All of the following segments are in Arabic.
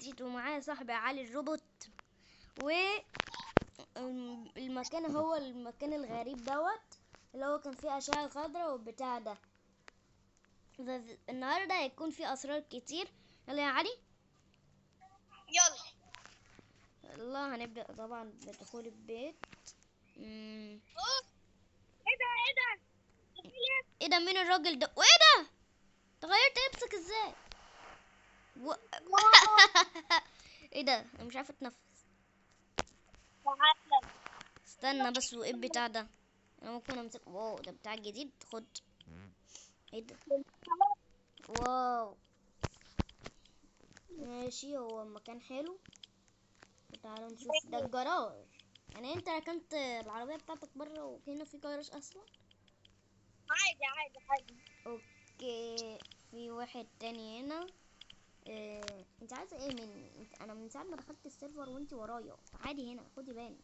جديد ومعايا صاحبي علي الروبوت. والمكان هو المكان الغريب دوت اللي هو كان فيه أشعة خضراء والبتاع ده. النهارده هيكون فيه أسرار كتير. يلا يا علي. يلا. يلا هنبدأ طبعا بدخول البيت. أوه. ايه ده ايه ده؟ ايه ده؟ مين الراجل ده؟ وايه ده؟ تغيرت لبسك ازاي؟ ايه ده؟ انا مش عارفه اتنفس. تعالى. استنى بس، وايه البتاع ده؟ انا ممكن امسك. واو، ده بتاع جديد. خد. ايه ده؟ واو. ماشي، هو مكان حلو. تعالوا نشوف. ده الجراج. يعني انت ركنت العربية بتاعتك بره وهنا في جراج اصلا؟ عادي عادي عادي. اوكي. في واحد تاني هنا. انت عايزه ايه انا من ساعه ما دخلت السيرفر وانت ورايا. عادي هنا، خدي بان.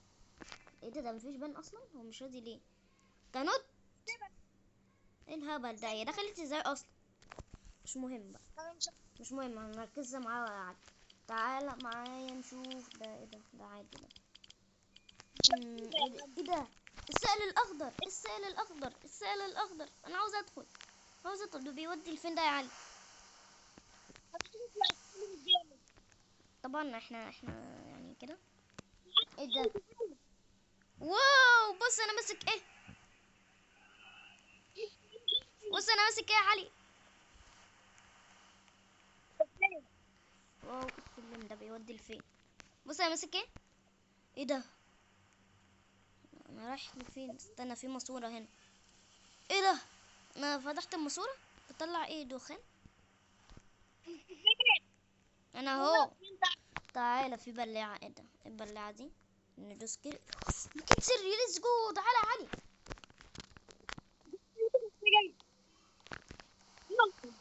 ايه ده؟ مفيش بان اصلا. هو مش راضي ليه؟ كانوت. ايه الهبل ده؟ هي دخلت ازاي اصلا؟ مش مهم بقى. انا مش مش مهم، هنركز معاه عادي. تعالى معايا نشوف. ده ايه ده؟ ده عادي ده. ايه ده؟ السائل الاخضر، السائل الاخضر، السائل الاخضر. انا عاوز ادخل، عاوز ادخل. ده بيودي لفين ده يا علي؟ طبعا احنا يعني كده. ايه ده؟ واو، بص انا ماسك ايه. بص انا ماسك ايه يا علي. واو، السلم ده بيودي لفين؟ بص انا ماسك ايه. ايه ده؟ انا رايح لفين؟ استنى، في ماسوره هنا. ايه ده؟ انا فتحت الماسوره. بطلع ايه؟ دخان. انا اهو. تعالى، في بلاعه. ايه ده؟ البلاعه دي ندوس كده. ممكن سري. ليتس جو. تعالى يا علي.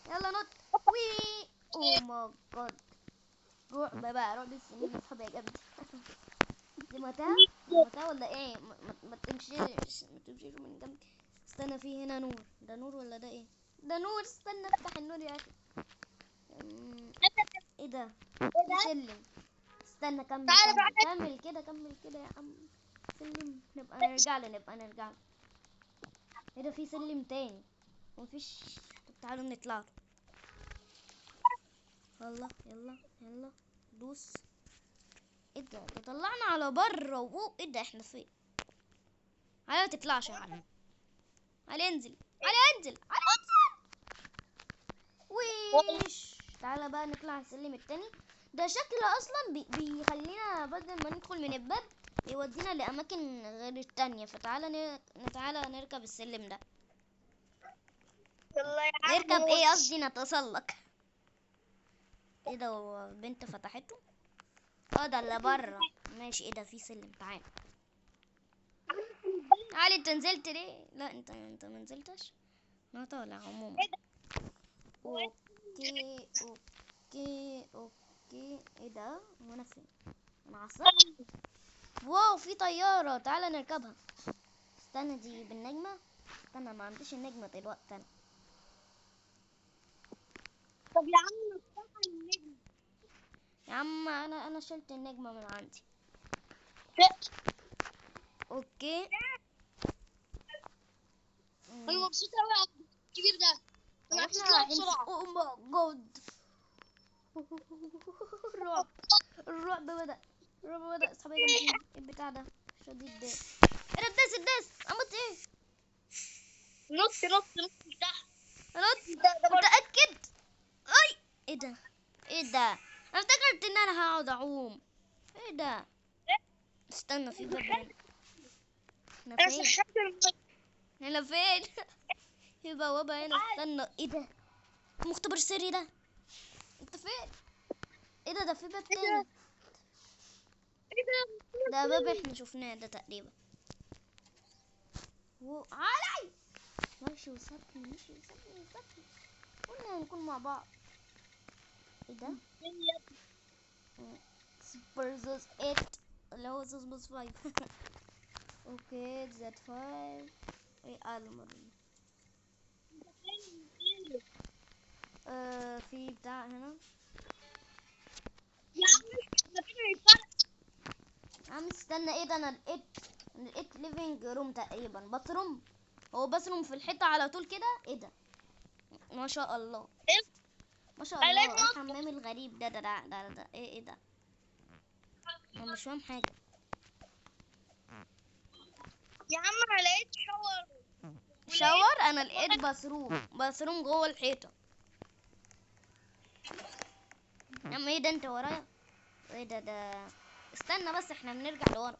يلا نط. وي. او ماي جاد. رعب بقى، رعب السنين يا اصحابي يا جد. دي متاهه. دي متاهه ولا ايه؟ ما تمشيش، ما تمشيش من جنبي. استنى، في هنا نور. ده نور ولا ده ايه؟ ده نور. استنى افتح النور يا اخي. ايه ده؟ في سلم. استنى، كمل تعالى كمل بقى. كمل كده، كمل كده يا عم. سلم. نبقى نرجع له، نبقى نرجع له. ايه ده؟ في سلم تاني ومفيش. طب تعالوا نطلع له. يلا يلا يلا. دوس. ايه ده؟ طلعنا على بره. ايه ده؟ احنا فين؟ علي ما تطلعش يا علي. علي انزل. علي انزل. علي انزل. ويش. تعالى بقى نطلع السلم التاني. ده شكله اصلا بيخلينا بدل ما ندخل من الباب يودينا لاماكن غير التانية. فتعالى تعالى نركب السلم ده. يلا يا عم. نركب ايه؟ قصدي نتسلق. ايه ده؟ هو بنت فتحته؟ ده اللي بره. ماشي. ايه ده؟ في سلم. تعالى. تعالى. انت نزلت ليه؟ لا، انت ما نزلتش. انا طالع عموما. اوكي اوكي اوكي. ايه ده؟ هو انا فين؟ انا على السطح. واو، في طيارة. تعالى نركبها. استنى، دي بالنجمة. استنى، ما عنديش النجمة دلوقتي انا. طب يا عم نفتح النجم. يا عم انا شلت النجمة من عندي. اوكي. انا مبسوط قوي على الكبير ده. انا عايز احنا اطلع رايحين بسرعه. او ماي جاد. الرعب. الرعب بدأ. الرعب بدأ. اصحابي جامدين. ايه البتاع ده؟ مش راضي يتداس. ايه ده؟ الداس اموت ايه؟ نط نط نط تحت. انط. ده برضه. متأكد؟ اي. ايه ده؟ ايه ده؟ انا افتكرت ان انا هقعد اعوم. ايه ده؟ استنى، في باب هنا. احنا انا فين؟ سخنت الميه. هنا فين؟ في بوابة هنا. استنى. ايه ده؟ مختبر سري ده. انت فين؟ ايه ده؟ ده في باب ايه تاني. ده؟ ايه ده؟ ده باب احنا شفناه ده تقريبا. علي. ماشي وسابني، ماشي وسابني. قلنا هنكون مع بعض. ايه ده؟ سبرزوس 8 اللي هو سبرزوس 5. اوكي، زد 5. ايه المرة دي؟ في بتاع هنا. يا استنى، ايه ده؟ انا لقيت ليفينج روم تقريبا، باتروم. هو باتروم في الحيطة على طول كده؟ ايه ده؟ ما شاء الله، ايه ما شاء الاقي الله. ايه مطبخ. الحمام الغريب ده؟ ايه ده؟ انا مش فاهم حاجة. يا عم انا لقيت شاور شاور؟ انا لقيت باتروم جوه الحيطة. يا عم ايه ده؟ انت ورايا؟ ايه ده؟ استنى بس، احنا بنرجع لورا.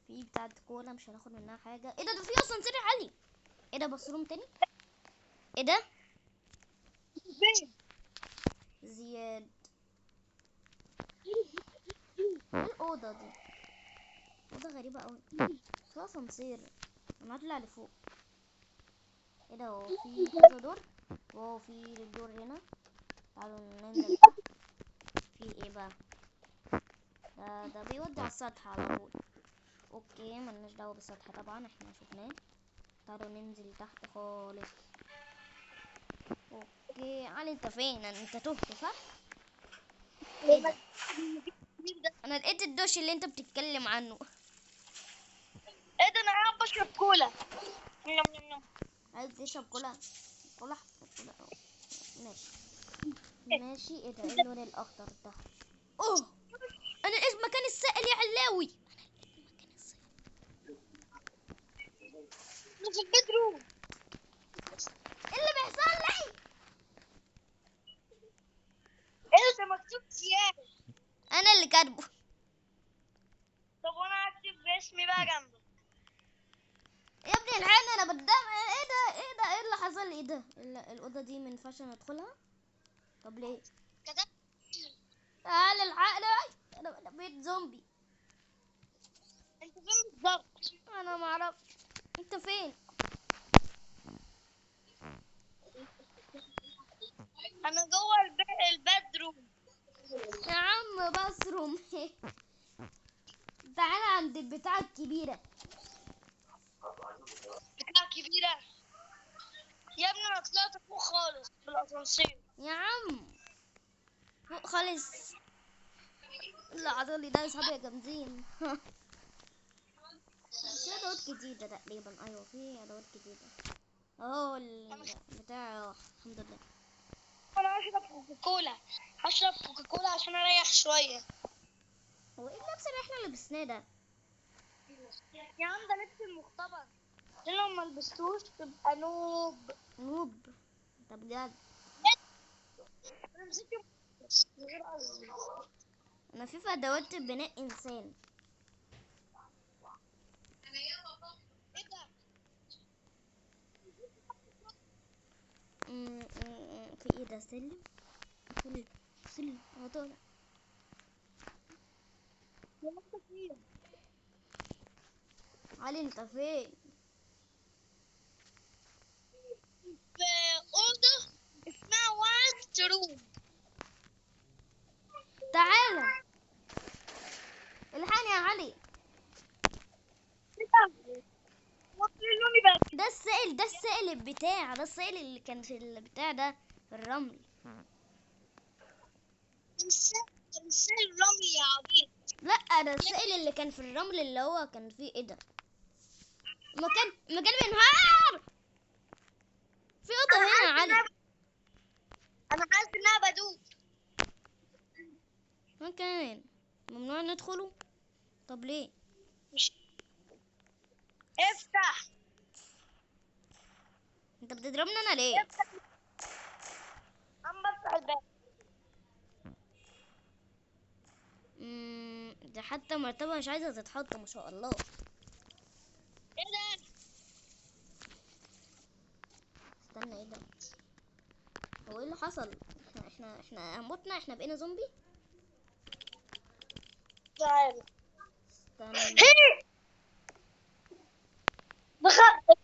في بتاعة كولا مش هناخد منها حاجة. ايه ده في اسانسير عالي. ايه ده؟ باتروم تاني؟ ايه ده؟ فين؟ زياد. ايه الأوضة دي؟ أوضة غريبة أوي، فيها اسانسير. انا هطلع لفوق. ايه ده؟ هو في كذا دور؟ واو، في دور هنا. تعالوا ننزل تحت. في ايه بقى؟ ده بيودي على السطح على طول. اوكي، ملناش دعوة بالسطح طبعا، احنا شفناه. تعالوا ننزل تحت خالص. اوكي، علي انت فين؟ انت تهت صح؟ ايه ده؟ انا لقيت الدوش اللي انت بتتكلم عنه. ايه ده؟ انا قاعد بشرب كولا. نم نم نم. عايز تشرب كولا؟ كولا. ماشي ماشي. ايه ده؟ ايه اللون الاخضر ده؟ اوه، انا لقيت مكان السائل يا علاوي. انا في البيدروم. ايه اللي بيحصل لي؟ ايه ده؟ مكتوب زيادة. انا اللي كاتبه. طب وانا هكتب باسمي بقى جنبه. يا ابني الحقني، انا قدام. ايه ده؟ ايه اللي حصل لي؟ ايه ده؟ الاوضه دي ما ينفعش ندخلها. طب ليه؟ كتبت. تعال الحقني. انا بقيت زومبي. انت فين بالظبط؟ انا ما اعرفش. انت فين؟ انا جوه البيدروم. يا عم بصرم. تعالى عند البتاعه الكبيره. بتاع كبيرة. يا ابني انا طلعت فوق خالص في الاسانسير. يا عم فوق خالص. لا عضلي ده يا صحابي يا جامدين. في ادوات جديده تقريبا. ايوه في ادوات جديده اهو. البتاع الحمد لله. انا هشرب كوكاكولا. هشرب كوكاكولا عشان اريح شوية. هو ايه اللبس اللي احنا لبسناه ده؟ يا عم ده لبس المختبر. عشان لو ما لبستوش تبقى نوب. نوب؟ طب بجد؟ انا مسكت من غير قصدي. انا في ادوات بناء انسان. ايه ده؟ في ايه ده؟ سلم. سلم. سلم اهو طالع. يا انت فين؟ علي انت فين؟ في اوضه اسمها وايت روم. تعالى الحقني يا علي. ايه ده؟ وصلوني بس. ده السائل البتاع ده، السائل اللي كان في البتاع ده، في الرمل. تمثال الرمل يا عبيط. لا، ده السائل اللي كان في الرمل اللي هو كان فيه. ايه ده؟ مكان بينهار. في اوضه انا هنا يا حاسس علي. انا حاسس انها بدوب. مكان ممنوع ندخله. طب ليه؟ مش افتح. انت بتضربني انا ليه؟ افتح. عم بفتح الباب. ده حتى مرتبة مش عايزة تتحط، ما شاء الله. ايه ده؟ استنى، ايه ده؟ هو ايه اللي حصل؟ احنا متنا، احنا بقينا زومبي. تعالى. استنى. دخلت.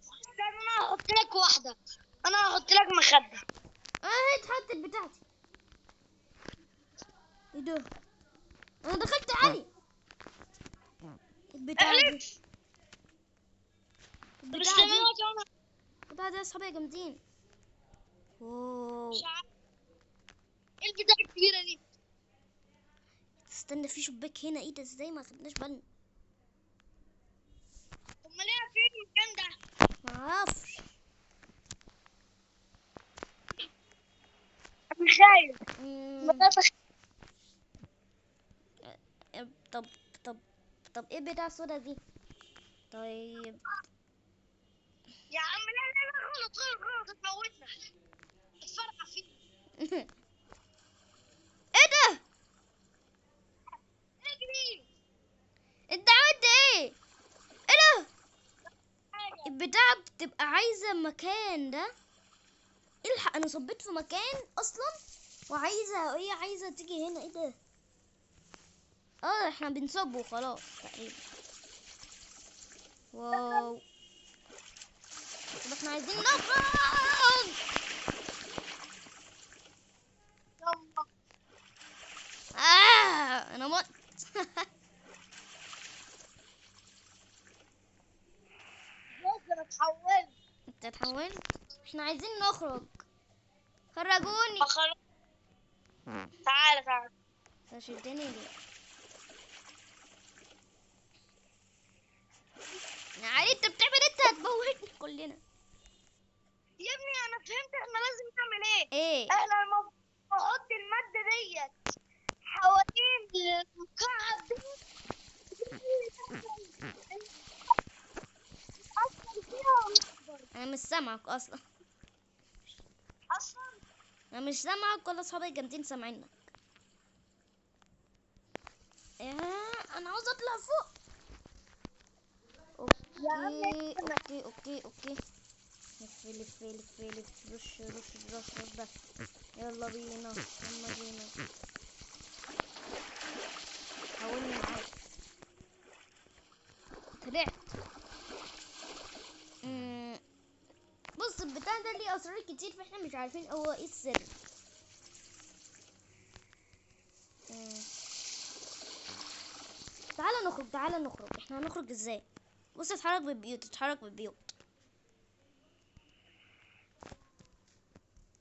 استنى انا هحط لك واحدة. انا هحط لك مخدة. اه اتحطت بتاعتي. ايه ده؟ انا دخلت علي. البتاعة دي احلف. طب البتاعة استنى دي انا كمان. البتاعة دي يا صحابي يا جامدين. واو. مش عارف ايه البتاعة الكبيرة دي. استنى، في شباك هنا. ايه ده؟ ازاي ما خدناش بالنا؟ امال ايه فين المكان ده؟ معرفش. انا خايف. مم، بدأت طب طب طب ايه بتاع السودا دي؟ طيب. يا عم لا لا لا، غلط غلط غلط، هتموتنا. اتفرع فيه. ايه ده؟ اجري. انت عملت ايه؟ ايه ده؟ حاجة. البتاع بتبقى عايزة مكان ده. الحق، انا صبيت في مكان اصلا وعايزة، هي عايزة تيجي هنا. ايه ده؟ اه، احنا بنصب وخلاص تقريبا. واو. طب احنا عايزين نخرج. يلا. انا مت. بص انا اتحولت. انت اتحولت. احنا عايزين نخرج. خرجوني. فخلاص. تعالى تعالى. شدني ليه؟ يا علي، انت بتعمل إيه؟ انت هتموتني كلنا. يا ابني انا فهمت احنا لازم نعمل ايه. ايه؟ احنا المفروض نحط المادة ديت حوالين المكعب ده. أثر فيها ونكبر. انا مش سامعك اصلا. اصلا انا مش سامعك ولا اصحابي الجامدين سامعينك. ايه؟ انا عاوز اطلع فوق. يا عم اوكي. لف لف لف لف، رش رش رش رش بس. يلا بينا. حاولني معاك. طلعت. بص، البتاع ده ليه اسرار كتير، فاحنا مش عارفين هو ايه السر. مم. تعالى نخرج. احنا هنخرج ازاي؟ بص، اتحرك بالبيوت.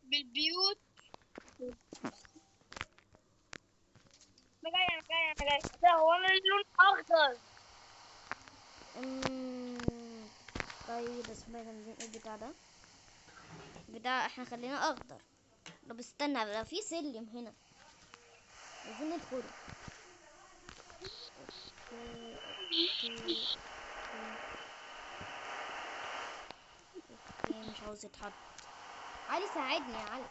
بالبيوت. انا جاي. ده هو انا اللون اخضر. طيب، بس بقى جنبين البتاع ده. بتاع احنا خلينا اخضر. طب استنى بقى، في سلم هنا. عايزين ندخل. اوكي. مش عاوز يتحط. علي ساعدني يا علي.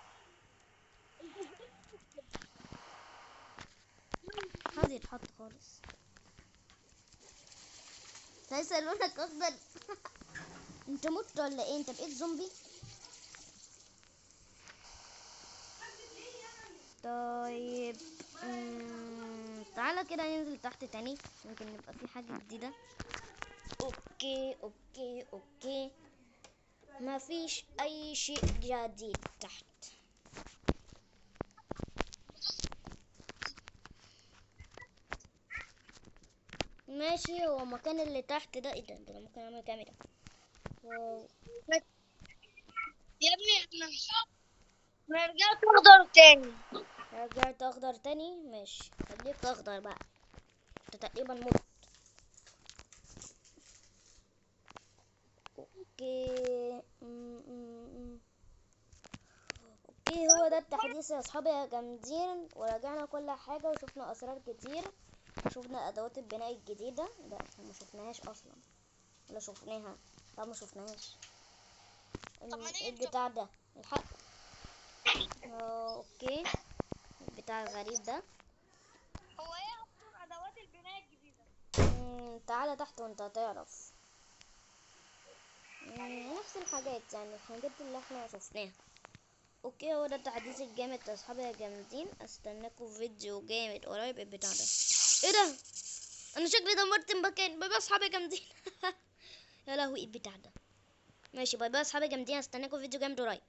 مش عاوز يتحط خالص. لسه لونك اخضر. انت مت ولا ايه؟ انت بقيت زومبي. طيب. تعالى كده ننزل تحت تاني. يمكن نبقى في حاجة جديدة. اوكي. ما فيش اي شيء جديد تحت. ماشي. هو المكان اللي تحت ده ايه ده انا ممكن اعمل كاميرا. واو. يا ابني انا رجعت اخضر تاني. رجعت اخضر تاني. ماشي، خليك اخضر بقى. انت تقريبا مت. اوكي. اوكي، هو ده التحديث يا اصحابي يا جامدين. وراجعنا كل حاجة وشفنا اسرار كتير. وشفنا ادوات البناء الجديدة. لا، احنا ما شفناهاش اصلا. ولا شفناها؟ لا، ما شفناهاش. طب ما ايه نيجي نشوف. البتاع ده؟ الحق. اوكي. البتاع الغريب ده. هو ايه اصلا ادوات البناء الجديدة؟ تعالى تحت وانت هتعرف. نفس الحاجات، يعني الحاجات اللي احنا شفناها. اوكي، هو ده التحديث الجامد يا اصحابي يا جامدين. استناكم في فيديو جامد قريب. البتاع ده ايه ده؟ انا شكلي دمرت المكان. باي باي اصحابي جامدين. يا لهوي، ايه البتاع ده؟ ماشي، باي باي اصحابي جامدين. استناكم في فيديو جامد قريب.